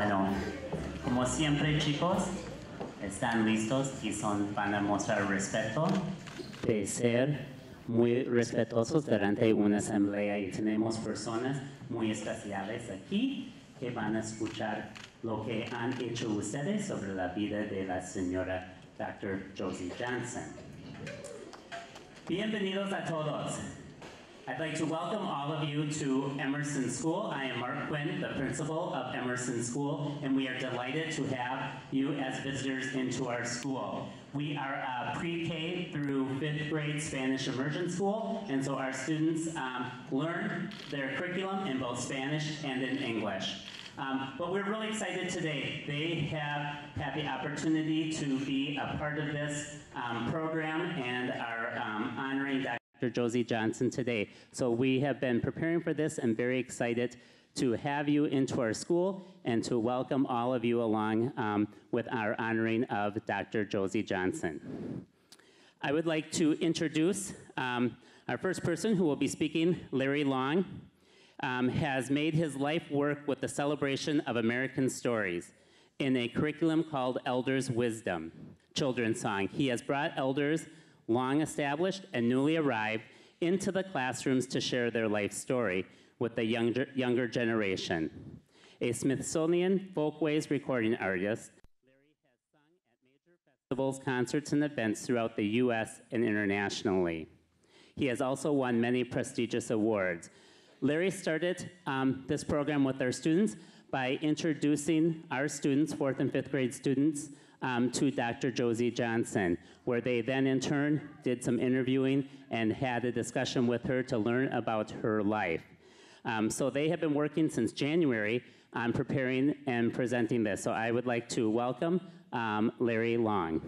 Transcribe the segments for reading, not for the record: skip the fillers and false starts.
Bueno, como siempre, chicos, están listos y van a mostrar respeto, de ser muy respetuosos durante una asamblea, y tenemos personas muy especiales aquí que van a escuchar lo que han hecho ustedes sobre la vida de la señora Dr. Josie Johnson. Bienvenidos a todos. I'd like to welcome all of you to Emerson School. I am Mark Quinn, the principal of Emerson School, and we are delighted to have you as visitors into our school. We are a pre-K through 5th grade Spanish immersion school, and so our students learn their curriculum in both Spanish and in English. But we're really excited today. They have had the opportunity to be a part of this program and are honoring Dr. Josie Johnson today. So we have been preparing for this and very excited to have you into our school and to welcome all of you along with our honoring of Dr. Josie Johnson. I would like to introduce our first person who will be speaking. Larry Long has made his life work with the celebration of American stories in a curriculum called Elders' Wisdom, children's song. He has brought elders long established and newly arrived into the classrooms to share their life story with the younger generation. A Smithsonian Folkways recording artist, Larry has sung at major festivals, concerts, and events throughout the U.S. and internationally. He has also won many prestigious awards. Larry started this program with our students by introducing our students, 4th and 5th grade students, to Dr. Josie Johnson, where they then in turn did some interviewing and had a discussion with her to learn about her life. So they have been working since January on preparing and presenting this. So I would like to welcome Larry Long.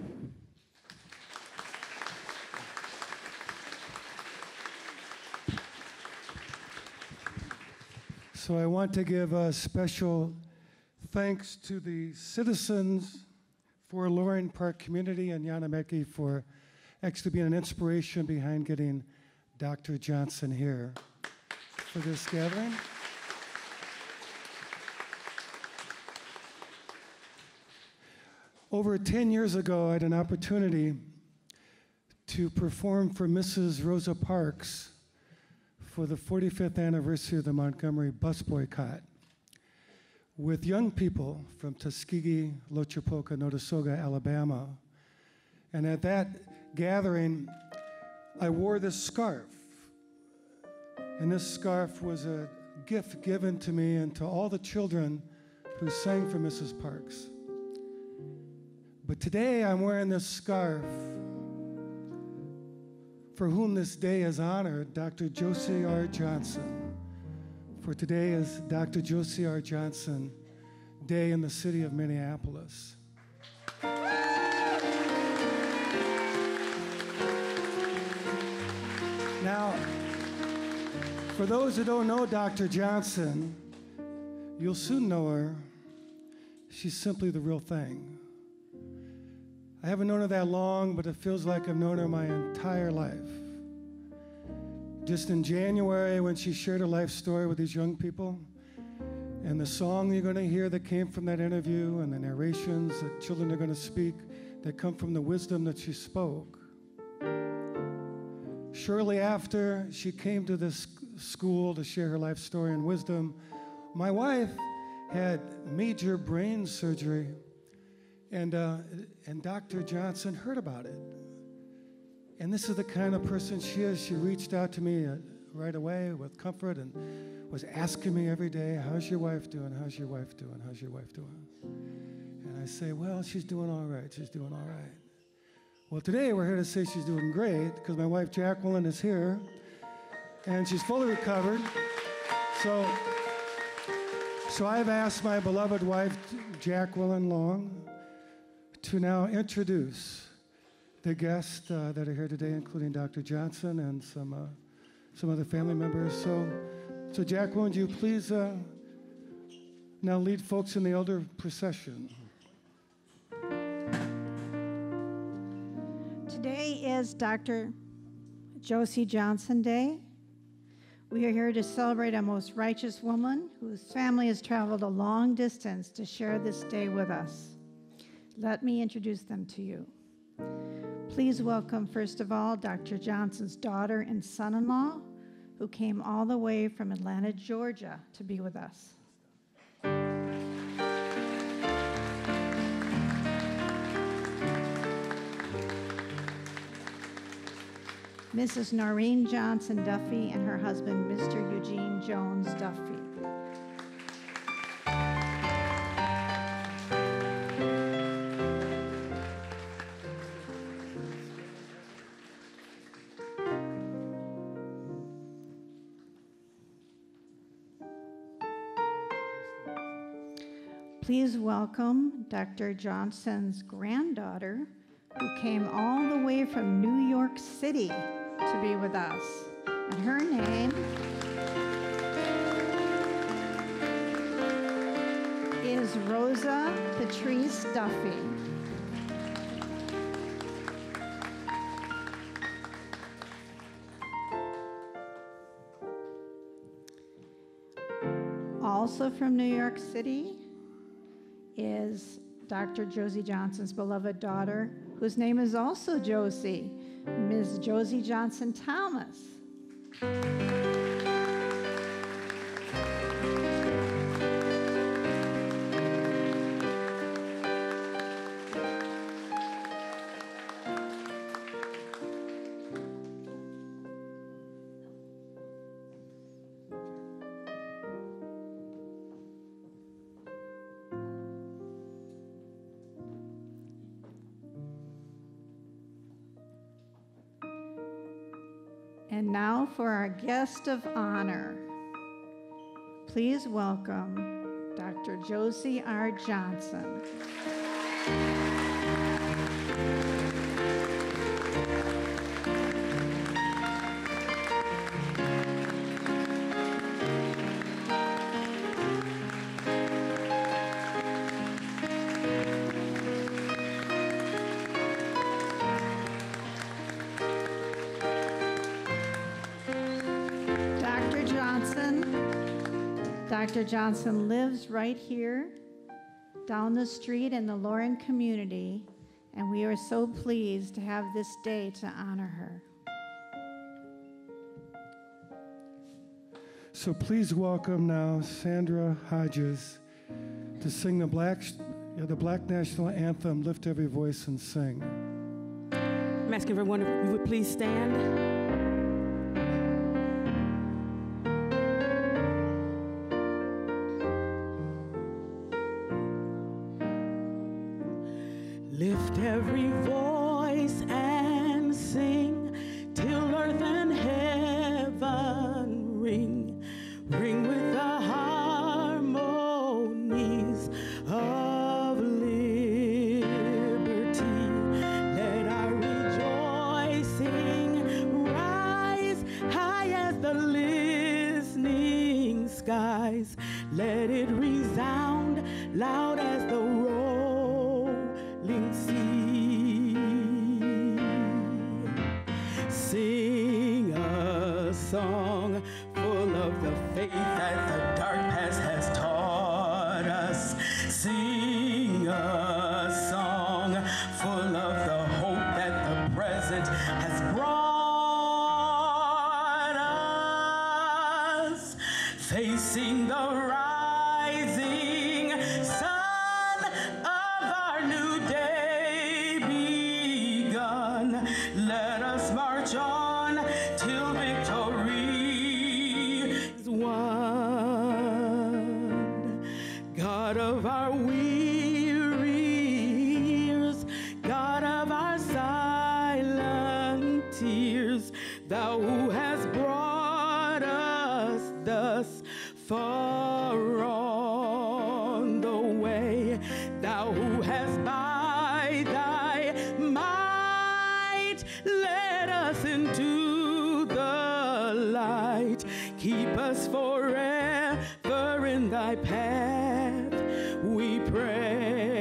So I want to give a special thanks to the citizens for Loring Park community and Yanameki for actually being an inspiration behind getting Dr. Johnson here for this gathering. Over 10 years ago, I had an opportunity to perform for Mrs. Rosa Parks for the 45th anniversary of the Montgomery bus boycott with young people from Tuskegee, Lochapoka, Notasoga, Alabama. And at that gathering, I wore this scarf. And this scarf was a gift given to me and to all the children who sang for Mrs. Parks. But today I'm wearing this scarf for whom this day is honored, Dr. Josie R Johnson. For today is Dr. Josie R Johnson Day in the city of Minneapolis. Now, for those who don't know Dr. Johnson, you'll soon know her. She's simply the real thing. I haven't known her that long, but it feels like I've known her my entire life. Just in January, when she shared her life story with these young people, and the song you're going to hear that came from that interview, and the narrations that children are going to speak that come from the wisdom that she spoke. Shortly after she came to this school to share her life story and wisdom, my wife had major brain surgery, and Dr. Johnson heard about it. And this is the kind of person she is. She reached out to me right away with comfort and was asking me every day, how's your wife doing? How's your wife doing? How's your wife doing? And I say, well, she's doing all right. She's doing all right. Well, today we're here to say she's doing great because my wife, Jacqueline, is here, and she's fully recovered. So I've asked my beloved wife, Jacqueline Long, to now introduce the guests that are here today, including Dr. Johnson and some other family members. So Jacqueline, would you please now lead folks in the elder procession? Today is Dr. Josie Johnson Day. We are here to celebrate a most righteous woman whose family has traveled a long distance to share this day with us. Let me introduce them to you. Please welcome, first of all, Dr. Johnson's daughter and son-in-law, who came all the way from Atlanta, Georgia, to be with us. Mrs. Noreen Johnson Duffy and her husband, Mr. Eugene Jones Duffy. Please welcome Dr. Johnson's granddaughter, who came all the way from New York City to be with us. And her name is Rosa Patrice Duffy. Also from New York City is Dr. Josie Johnson's beloved daughter, whose name is also Josie, Ms. Josie Johnson Thomas. And now for our guest of honor. Please welcome Dr. Josie R Johnson. Dr. Johnson lives right here down the street in the Lauren community, and we are so pleased to have this day to honor her. So please welcome now Sandra Hodges to sing the Black National Anthem, Lift Every Voice and Sing. I'm asking everyone if you would please stand. Lift every voice and sing till earth and heaven ring. Ring with the harmonies of liberty. Let our rejoicing rise high as the listening skies. Let it resound loud as the rolling sea. Sing a song full of the faith that the dark past has taught us. Sing a song full of the hope that the present has brought us. Facing the rising sun of our new day begun. Let us march on till victory is won. God of our weary years, God of our silent tears, thou who hast brought us thus far on the way, thou who hast by thy might led us into the light. Keep us forever in thy path, we pray.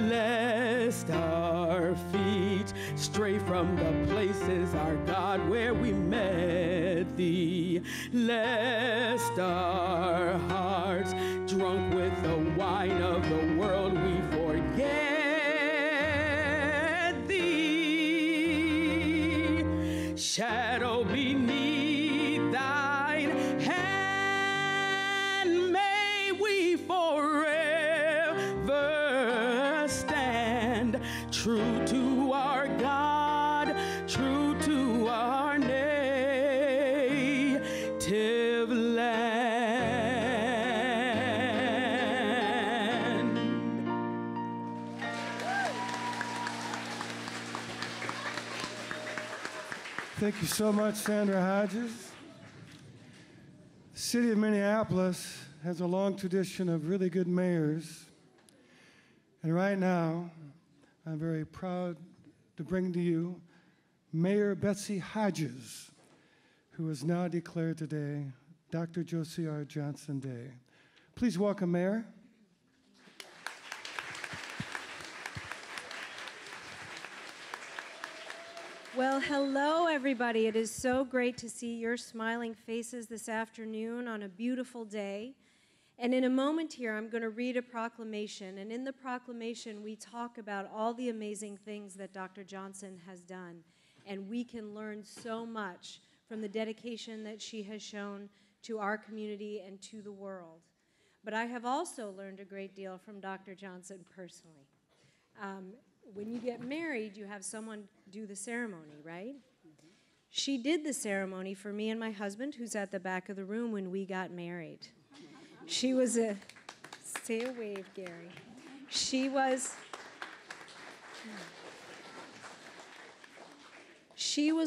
Lest our feet stray from the places our God spot where we met thee, lest our hearts, drunk with the wine of the world, we forget thee. Shadow beneath thine hand, may we forever stand true to our God, true to our native land. Thank you so much, Sandra Hodges. The city of Minneapolis has a long tradition of really good mayors. And right now, I'm very proud to bring to you Mayor Betsy Hodges, who is now declared today Dr. Josie R Johnson Day. Please welcome Mayor. Well, hello, everybody. It is so great to see your smiling faces this afternoon on a beautiful day. And in a moment here, I'm going to read a proclamation. And in the proclamation, we talk about all the amazing things that Dr. Johnson has done. And we can learn so much from the dedication that she has shown to our community and to the world. But I have also learned a great deal from Dr. Johnson personally. When you get married, you have someone do the ceremony, right? Mm-hmm. She did the ceremony for me and my husband, who's at the back of the room, when we got married. She was a, say a wave, Gary. She was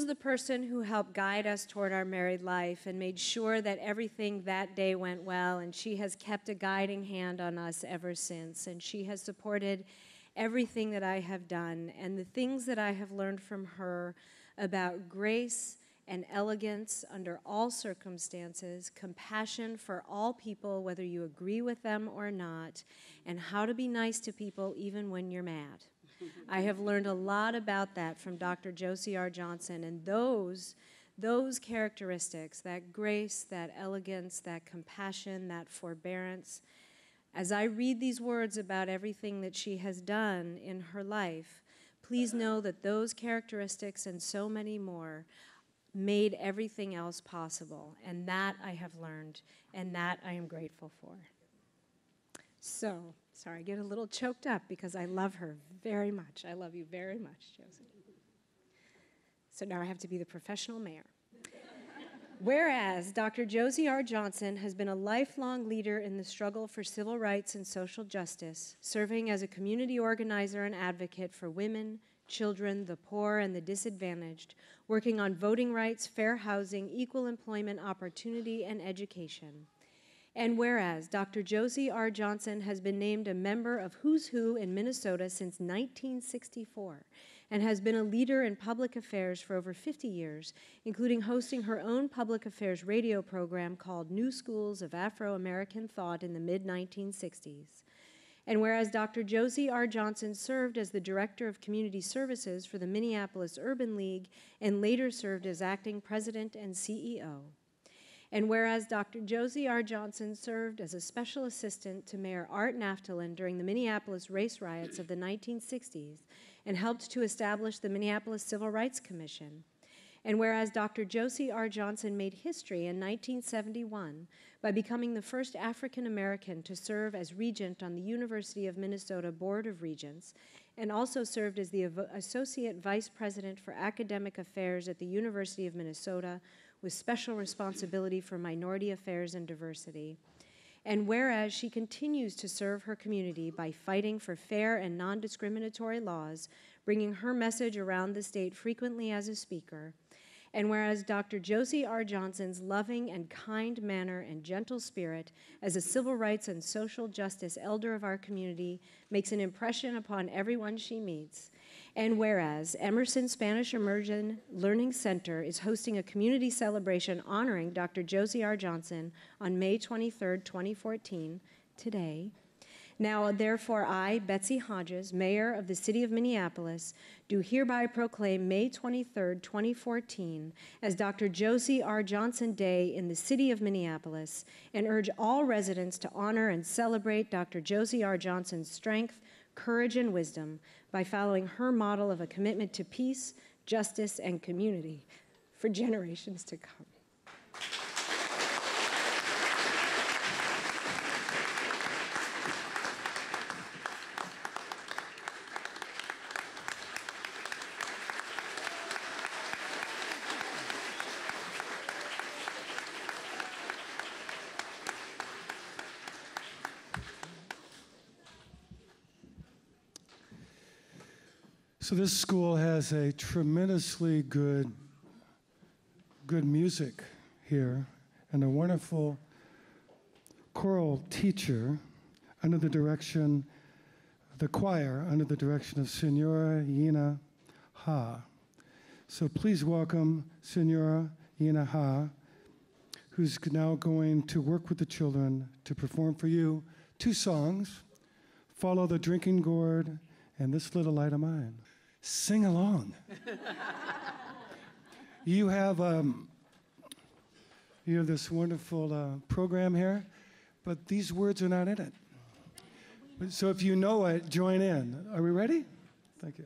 the person who helped guide us toward our married life and made sure that everything that day went well, and she has kept a guiding hand on us ever since, and she has supported everything that I have done, and the things that I have learned from her about grace and elegance under all circumstances, compassion for all people, whether you agree with them or not, and how to be nice to people even when you're mad. I have learned a lot about that from Dr. Josie R Johnson, and those characteristics, that grace, that elegance, that compassion, that forbearance, as I read these words about everything that she has done in her life, please know that those characteristics and so many more made everything else possible. And that I have learned, and that I am grateful for. So, sorry, I get a little choked up because I love her very much. I love you very much, Josie. So now I have to be the professional mayor. Whereas Dr. Josie R Johnson has been a lifelong leader in the struggle for civil rights and social justice, serving as a community organizer and advocate for women, children, the poor, and the disadvantaged, working on voting rights, fair housing, equal employment opportunity, and education. And whereas Dr. Josie R Johnson has been named a member of Who's Who in Minnesota since 1964, and has been a leader in public affairs for over 50 years, including hosting her own public affairs radio program called New Schools of Afro-American Thought in the mid-1960s. And whereas Dr. Josie R Johnson served as the Director of Community Services for the Minneapolis Urban League and later served as acting president and CEO. And whereas Dr. Josie R Johnson served as a special assistant to Mayor Art Naftalin during the Minneapolis race riots of the 1960s, and helped to establish the Minneapolis Civil Rights Commission. And whereas Dr. Josie R Johnson made history in 1971 by becoming the first African American to serve as regent on the University of Minnesota Board of Regents, and also served as the Associate Vice President for Academic Affairs at the University of Minnesota with special responsibility for minority affairs and diversity. And whereas she continues to serve her community by fighting for fair and non-discriminatory laws, bringing her message around the state frequently as a speaker, and whereas Dr. Josie R Johnson's loving and kind manner and gentle spirit as a civil rights and social justice elder of our community makes an impression upon everyone she meets, and whereas Emerson Spanish Immersion Learning Center is hosting a community celebration honoring Dr. Josie R Johnson on May 23, 2014, today, Now, therefore, I, Betsy Hodges, Mayor of the City of Minneapolis, do hereby proclaim May 23, 2014, as Dr. Josie R Johnson Day in the City of Minneapolis, and urge all residents to honor and celebrate Dr. Josie R Johnson's strength, courage, and wisdom by following her model of a commitment to peace, justice, and community for generations to come. So this school has a tremendously good music here and a wonderful choral teacher under the direction, the choir under the direction of Senora Yina Ha. So please welcome Senora Yina Ha, who's now going to work with the children to perform for you 2 songs, Follow the Drinking Gourd and This Little Light of Mine. Sing along. You have this wonderful program here, but these words are not in it. So if you know it, join in. Are we ready? Thank you.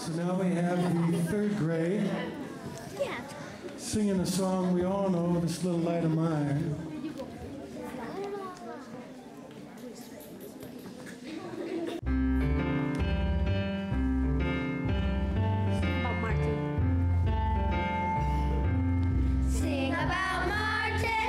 So now we have the 3rd grade singing a song we all know, This Little Light of Mine. Sing about Martin,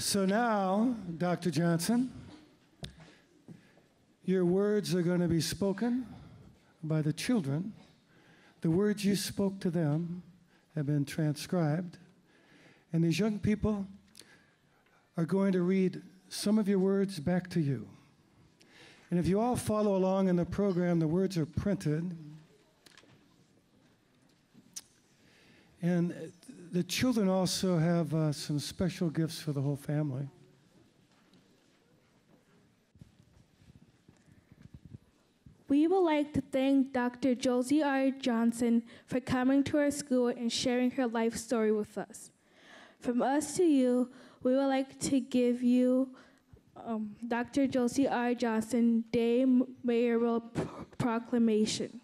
So now, Dr. Johnson, your words are going to be spoken by the children. The words you spoke to them have been transcribed. And these young people are going to read some of your words back to you. And if you all follow along in the program, the words are printed. And the children also have some special gifts for the whole family. We would like to thank Dr. Josie R Johnson for coming to our school and sharing her life story with us. From us to you, we would like to give you Dr. Josie R Johnson Day Mayoral Proclamation.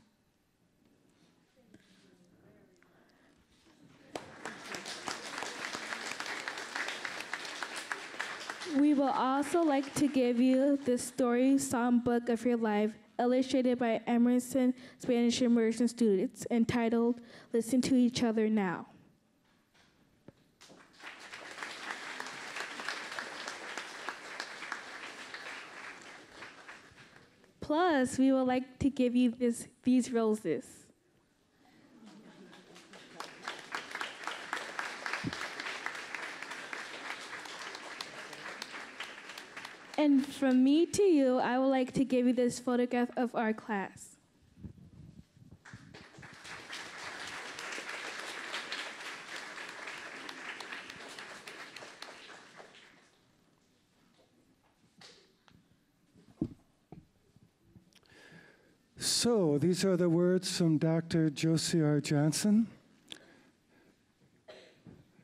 We will also like to give you the story songbook of your life, illustrated by Emerson Spanish Immersion students, entitled Listen to Each Other Now. Plus, we would like to give you these roses. And from me to you, I would like to give you this photograph of our class. So these are the words from Dr. Josie R. Johnson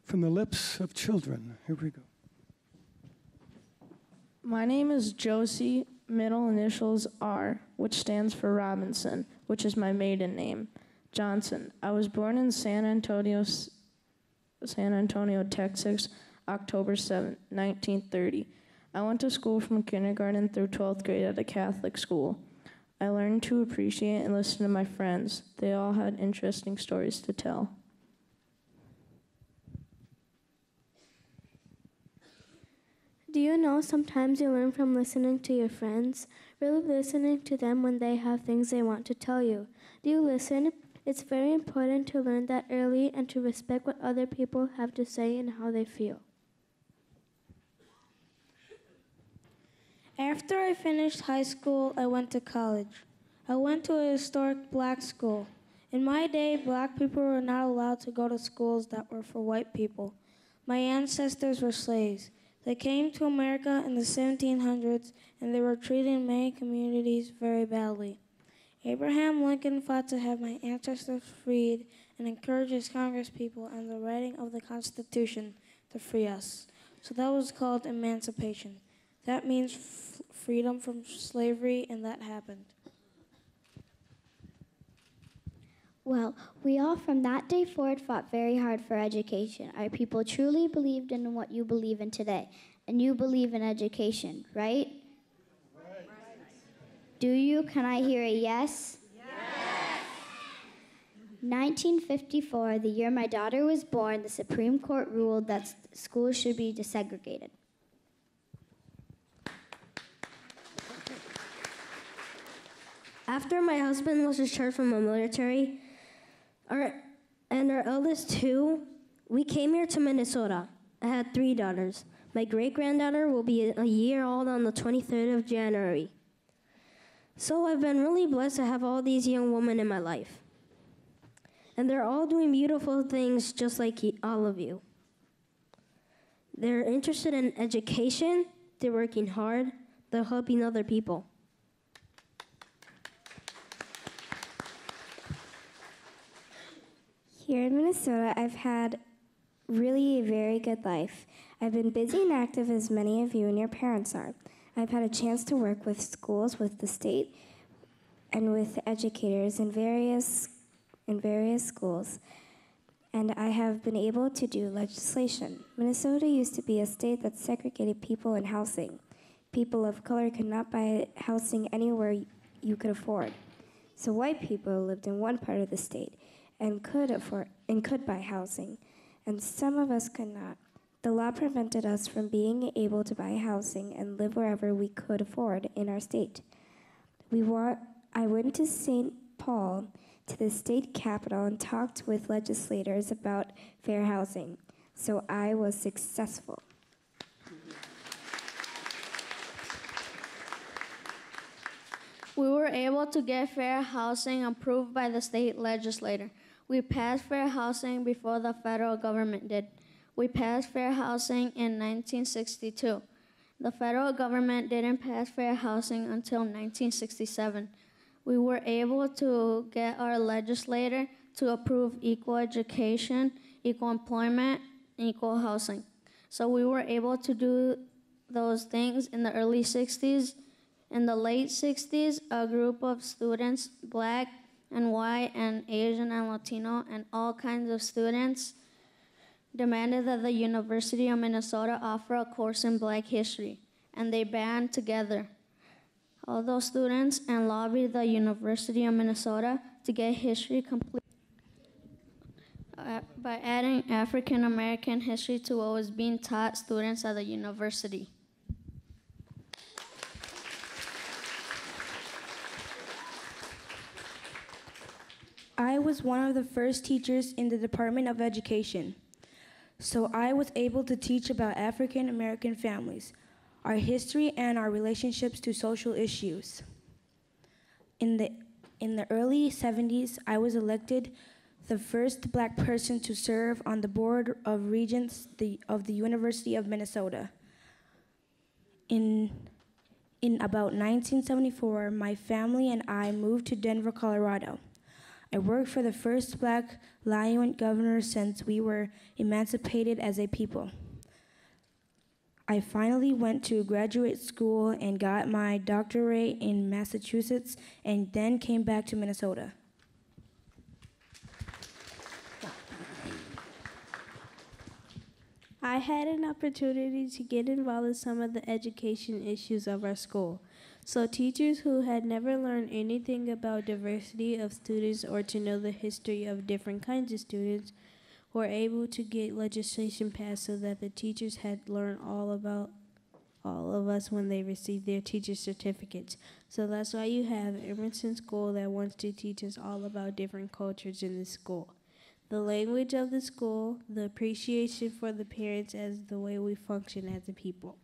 from the lips of children. Here we go. My name is Josie, middle initials R, which stands for Robinson, which is my maiden name, Johnson. I was born in San Antonio, Texas, October 7, 1930. I went to school from kindergarten through 12th grade at a Catholic school. I learned to appreciate and listen to my friends. They all had interesting stories to tell. Do you know sometimes you learn from listening to your friends, really listening to them when they have things they want to tell you? Do you listen? It's very important to learn that early and to respect what other people have to say and how they feel. After I finished high school, I went to college. I went to a historic black school. In my day, black people were not allowed to go to schools that were for white people. My ancestors were slaves. They came to America in the 1700s, and they were treating many communities very badly. Abraham Lincoln fought to have my ancestors freed and encouraged his congresspeople and the writing of the Constitution to free us. So that was called emancipation. That means freedom from slavery, and that happened. Well, we all from that day forward fought very hard for education. Our people truly believed in what you believe in today, and you believe in education, right? Right. Do you? Can I hear a yes? Yes! 1954, the year my daughter was born, the Supreme Court ruled that schools should be desegregated. After my husband was discharged from the military, our eldest two, we came here to Minnesota. I had 3 daughters. My great-granddaughter will be a year old on the 23rd of January. So I've been really blessed to have all these young women in my life. And they're all doing beautiful things just like all of you. They're interested in education, they're working hard, they're helping other people. Here in Minnesota, I've had really a very good life. I've been busy and active as many of you and your parents are. I've had a chance to work with schools, with the state, and with educators in various schools. And I have been able to do legislation. Minnesota used to be a state that segregated people in housing. People of color could not buy housing anywhere you could afford. So white people lived in one part of the state and could buy housing, and some of us could not. The law prevented us from being able to buy housing and live wherever we could afford in our state. I went to St. Paul, to the state capitol, and talked with legislators about fair housing, so I was successful. We were able to get fair housing approved by the state legislature. We passed fair housing before the federal government did. We passed fair housing in 1962. The federal government didn't pass fair housing until 1967. We were able to get our legislator to approve equal education, equal employment, and equal housing. So we were able to do those things in the early 60s. In the late 60s, a group of students, black and white and Asian and Latino and all kinds of students, demanded that the University of Minnesota offer a course in Black history, and they band together, all those students, and lobbied the University of Minnesota to get history complete by adding African American history to what was being taught students at the university. I was one of the first teachers in the Department of Education, so I was able to teach about African American families, our history, and our relationships to social issues. In the early 70s, I was elected the first black person to serve on the Board of Regents of the University of Minnesota. In about 1974, my family and I moved to Denver, Colorado. I worked for the first black lieutenant governor since we were emancipated as a people. I finally went to graduate school and got my doctorate in Massachusetts and then came back to Minnesota. I had an opportunity to get involved in some of the education issues of our school. So teachers who had never learned anything about diversity of students or to know the history of different kinds of students were able to get legislation passed so that the teachers had learned all about all of us when they received their teacher certificates. So that's why you have Emerson School that wants to teach us all about different cultures in the school. The language of the school, the appreciation for the parents as the way we function as a people.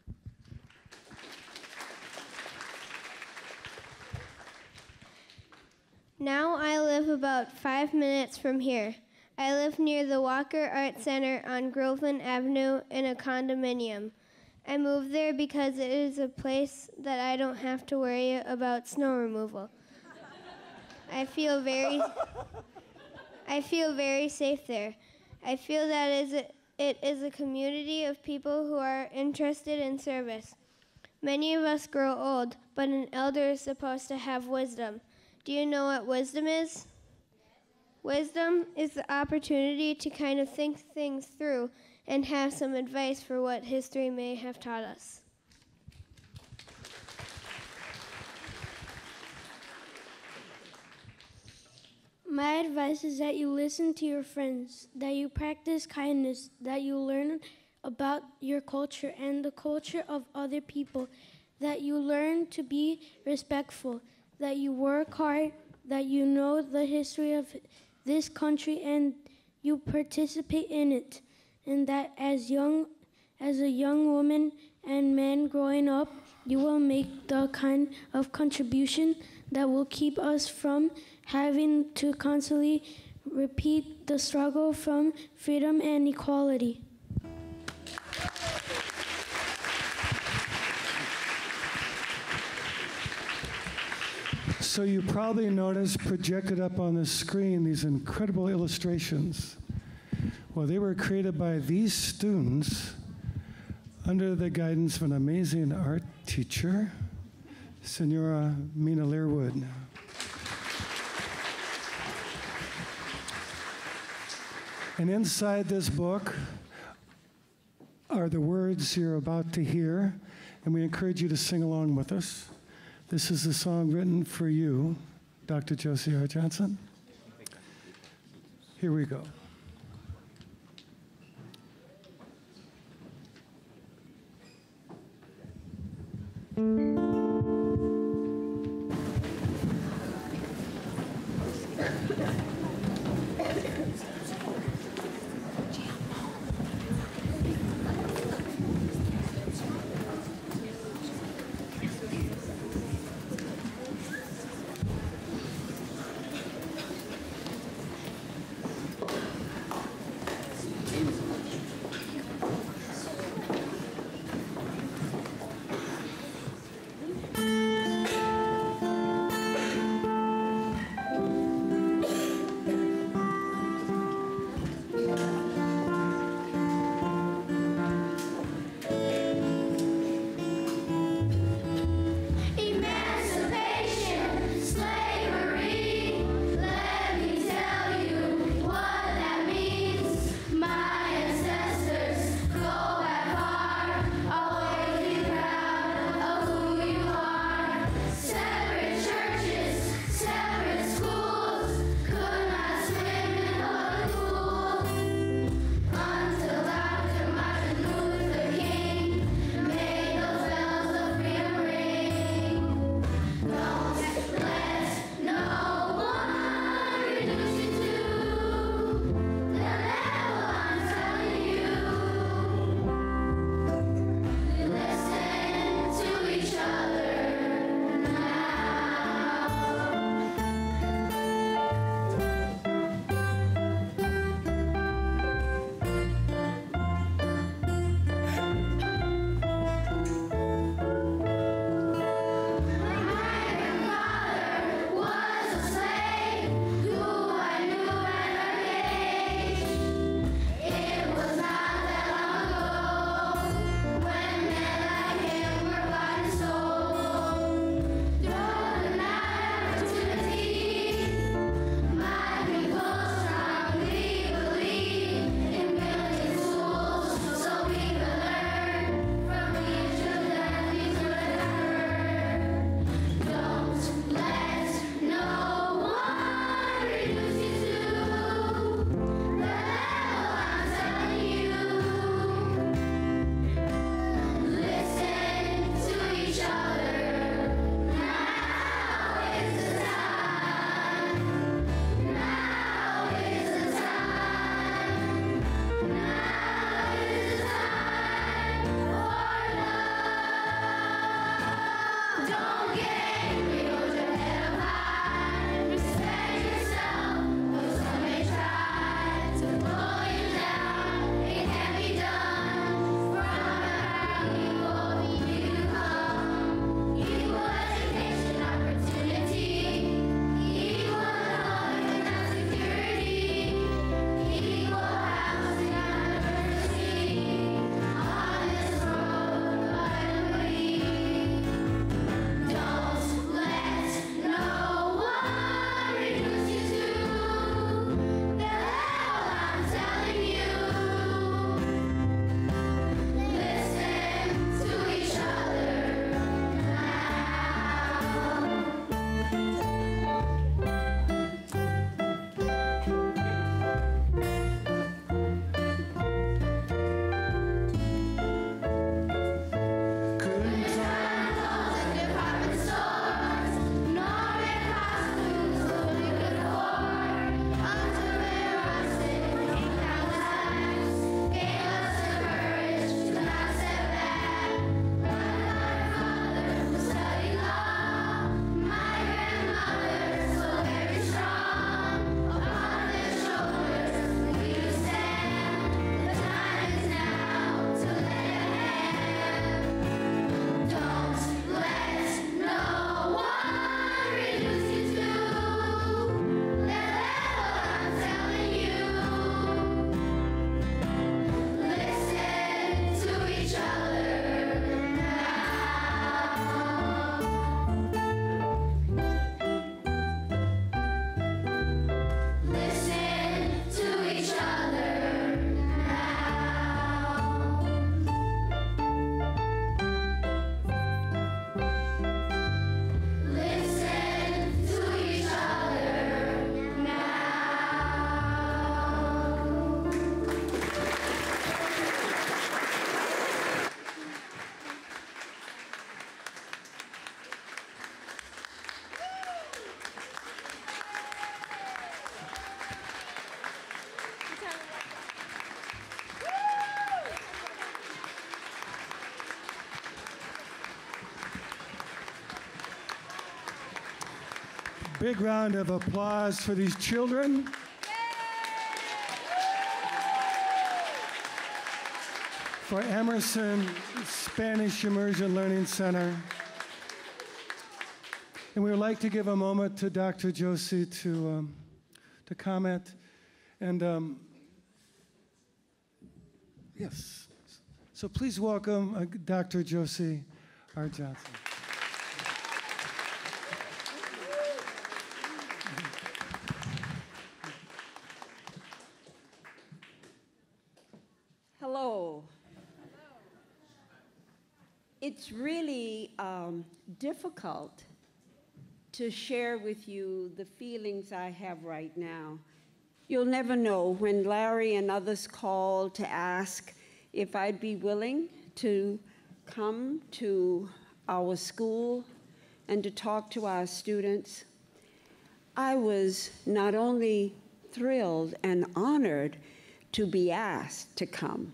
Now I live about 5 minutes from here. I live near the Walker Art Center on Groveland Avenue in a condominium. I moved there because it is a place that I don't have to worry about snow removal. I feel very safe there. I feel that it is a community of people who are interested in service. Many of us grow old, but an elder is supposed to have wisdom. Do you know what wisdom is? Wisdom is the opportunity to kind of think things through and have some advice for what history may have taught us. My advice is that you listen to your friends, that you practice kindness, that you learn about your culture and the culture of other people, that you learn to be respectful, that you work hard, that you know the history of this country and you participate in it, and that as a young woman and man growing up, you will make the kind of contribution that will keep us from having to constantly repeat the struggle from freedom and equality. So you probably noticed projected up on the screen these incredible illustrations. Well, they were created by these students under the guidance of an amazing art teacher, Senora Mina Learwood. And inside this book are the words you're about to hear, and we encourage you to sing along with us. This is a song written for you, Dr. Josie R Johnson. Here we go. My grandfather was a slave who I Big round of applause for these children. For Emerson Spanish Immersion Learning Center. And we would like to give a moment to Dr. Josie to comment. And yes, so please welcome Dr. Josie R Johnson. Hello. It's really difficult to share with you the feelings I have right now. You'll never know when Larry and others called to ask if I'd be willing to come to our school and to talk to our students. I was not only thrilled and honored to be asked to come,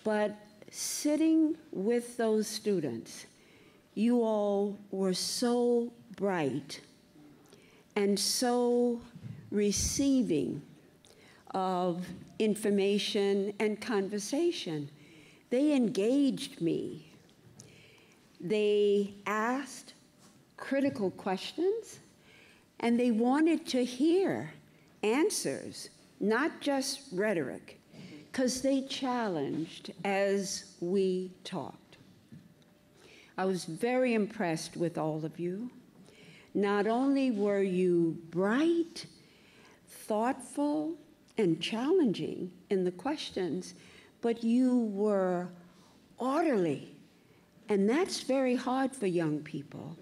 but sitting with those students, you all were so bright and so receiving of information and conversation. They engaged me. They asked critical questions, and they wanted to hear answers, not just rhetoric, because they challenged as we talked. I was very impressed with all of you. Not only were you bright, thoughtful, and challenging in the questions, but you were orderly. And that's very hard for young people,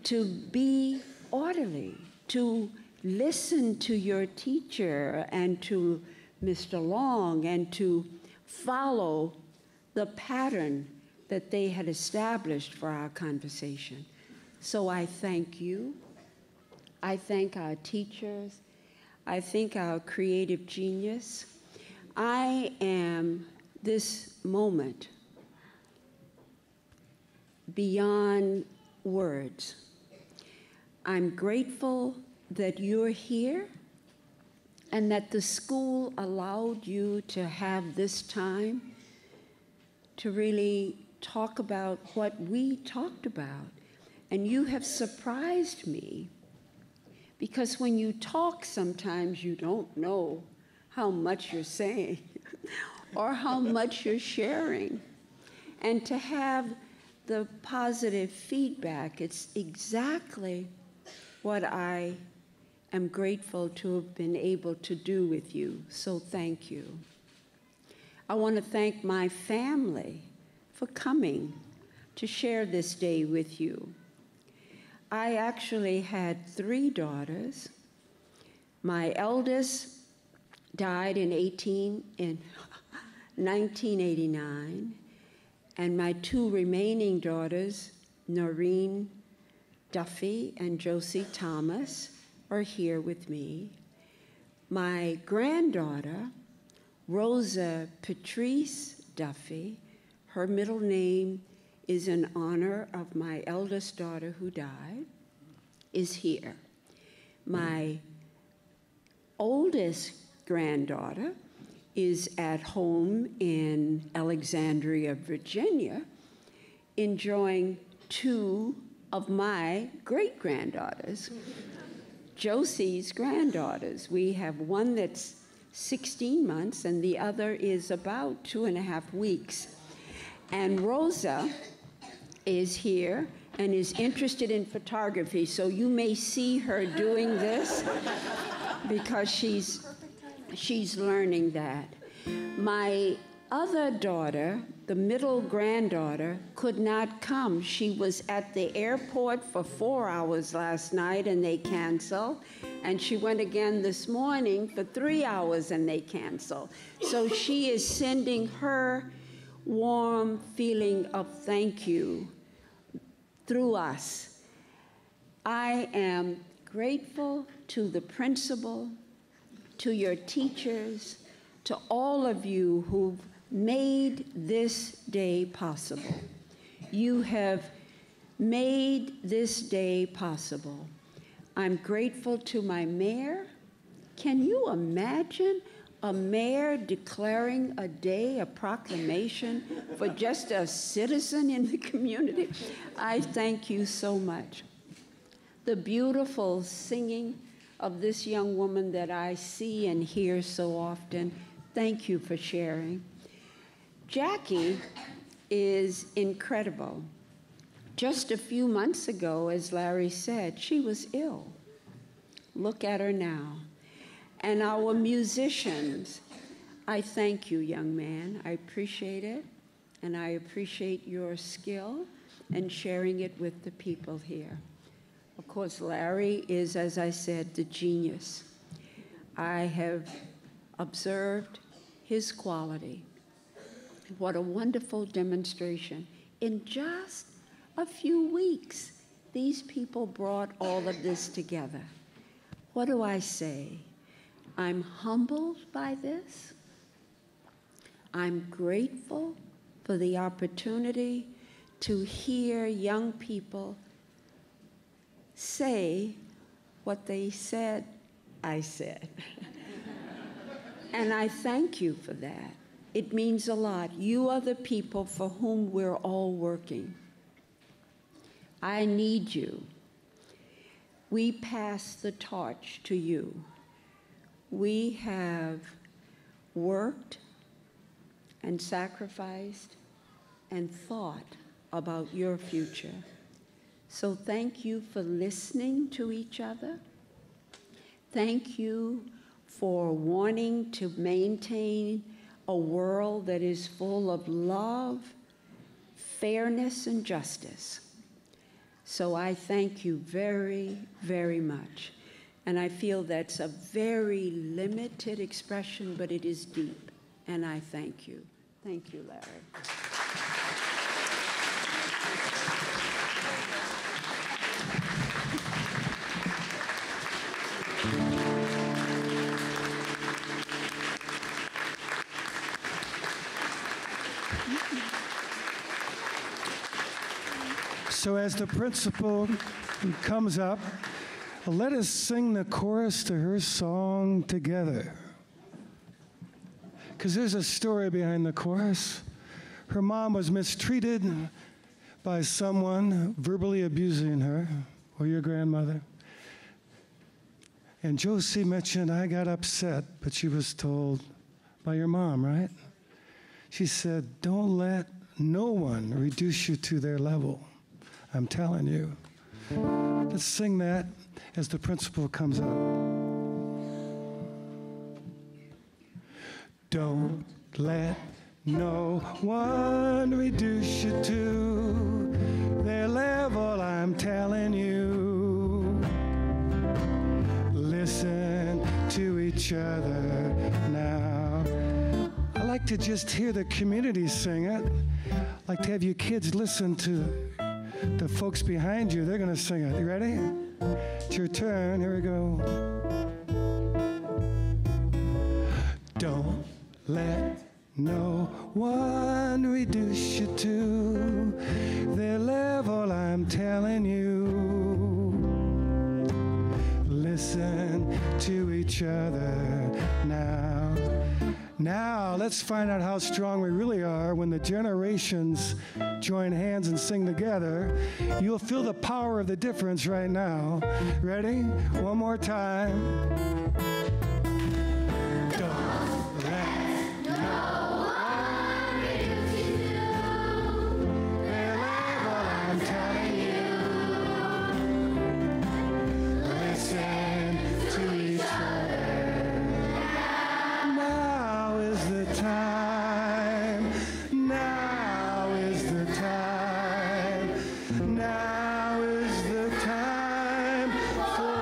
to be orderly, to listen to your teacher and to Mr. Long and to follow the pattern that they had established for our conversation. So I thank you. I thank our teachers. I thank our creative genius. I am this moment beyond words. I'm grateful that you're here and that the school allowed you to have this time to really talk about what we talked about. And you have surprised me, because when you talk, sometimes you don't know how much you're saying or how much you're sharing. And to have the positive feedback, it's exactly what I am grateful to have been able to do with you. So thank you. I want to thank my family for coming to share this day with you. I actually had 3 daughters. My eldest died in 1989, and my 2 remaining daughters, Noreen Duffy and Josie Thomas, are here with me. My granddaughter, Rosa Patrice Duffy, her middle name is in honor of my eldest daughter who died, is here. My oldest granddaughter is at home in Alexandria, Virginia, enjoying 2 of my great-granddaughters, Josie's granddaughters. We have one that's 16 months, and the other is about 2.5 weeks. And Rosa is here and is interested in photography, so you may see her doing this because she's learning that. My other daughter, the middle granddaughter, could not come. She was at the airport for 4 hours last night and they canceled. And she went again this morning for 3 hours and they canceled. So she is sending her warm feeling of thank you through us. I am grateful to the principal, to your teachers, to all of you who've made this day possible. You have made this day possible. I'm grateful to my mayor. Can you imagine a mayor declaring a day, a proclamation for just a citizen in the community? I thank you so much. The beautiful singing of this young woman that I see and hear so often, thank you for sharing. Jackie is incredible. Just a few months ago, as Larry said, she was ill. Look at her now. And our musicians, I thank you, young man. I appreciate it, and I appreciate your skill and sharing it with the people here. Of course, Larry is, as I said, the genius. I have observed his quality. What a wonderful demonstration. In just a few weeks, these people brought all of this together. What do I say? I'm humbled by this. I'm grateful for the opportunity to hear young people say what they said I said. And I thank you for that. It means a lot. You are the people for whom we're all working. I need you. We pass the torch to you. We have worked and sacrificed and thought about your future. So thank you for listening to each other. Thank you for wanting to maintain a world that is full of love, fairness, and justice. So I thank you very, very much. And I feel that's a very limited expression, but it is deep. And I thank you. Thank you, Larry. So as the principal comes up, let us sing the chorus to her song together. Because there's a story behind the chorus. Her mom was mistreated by someone verbally abusing her, or your grandmother. And Josie mentioned, I got upset, but she was told by your mom, right? She said, don't let no one reduce you to their level. I'm telling you. Let's sing that as the principal comes up. Don't let no one reduce you to their level, I'm telling you. Listen to each other now. I like to just hear the community sing it. I like to have you kids listen to the folks behind you. They're going to sing it. You ready? It's your turn. Here we go. Don't let no one reduce you to their level, I'm telling you. Listen to each other now. Now, let's find out how strong we really are when the generations join hands and sing together. You'll feel the power of the difference right now. Ready? One more time. Don't let no one reduce you to their level, I'm telling you. Listen to each other. Now is the time. Now is the time. Now is the time for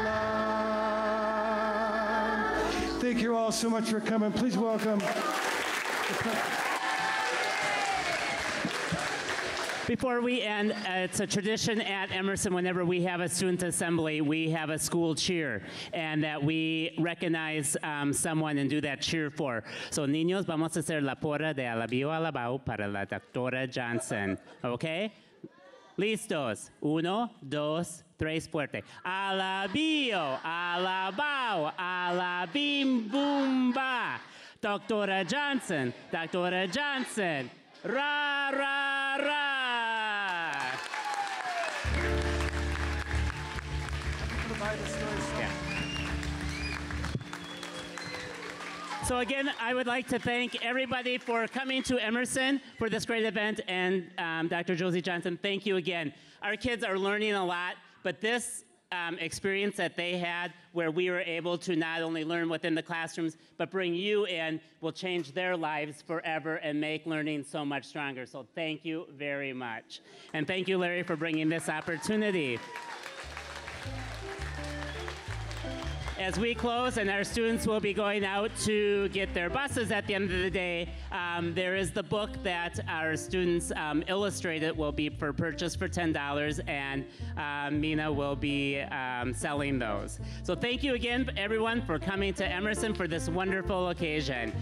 love. Thank you all so much for coming. Please welcome. Before we end, it's a tradition at Emerson, whenever we have a student assembly, we have a school cheer, and that we recognize someone and do that cheer for. So, niños, vamos a hacer la porra de alabío alabao para la doctora Johnson, okay? Listos. 1, 2, 3, fuerte. Alabío, alabao, alabim, bumba. Doctora Johnson, Doctora Johnson. Ra, ra, ra. Yeah. So again, I would like to thank everybody for coming to Emerson for this great event, and Dr. Josie Johnson, thank you again. Our kids are learning a lot, but this experience that they had where we were able to not only learn within the classrooms, but bring you in will change their lives forever and make learning so much stronger. So thank you very much. And thank you, Larry, for bringing this opportunity. As we close and our students will be going out to get their buses at the end of the day, there is the book that our students illustrated will be for purchase for $10, and Mina will be selling those. So thank you again, everyone, for coming to Emerson for this wonderful occasion.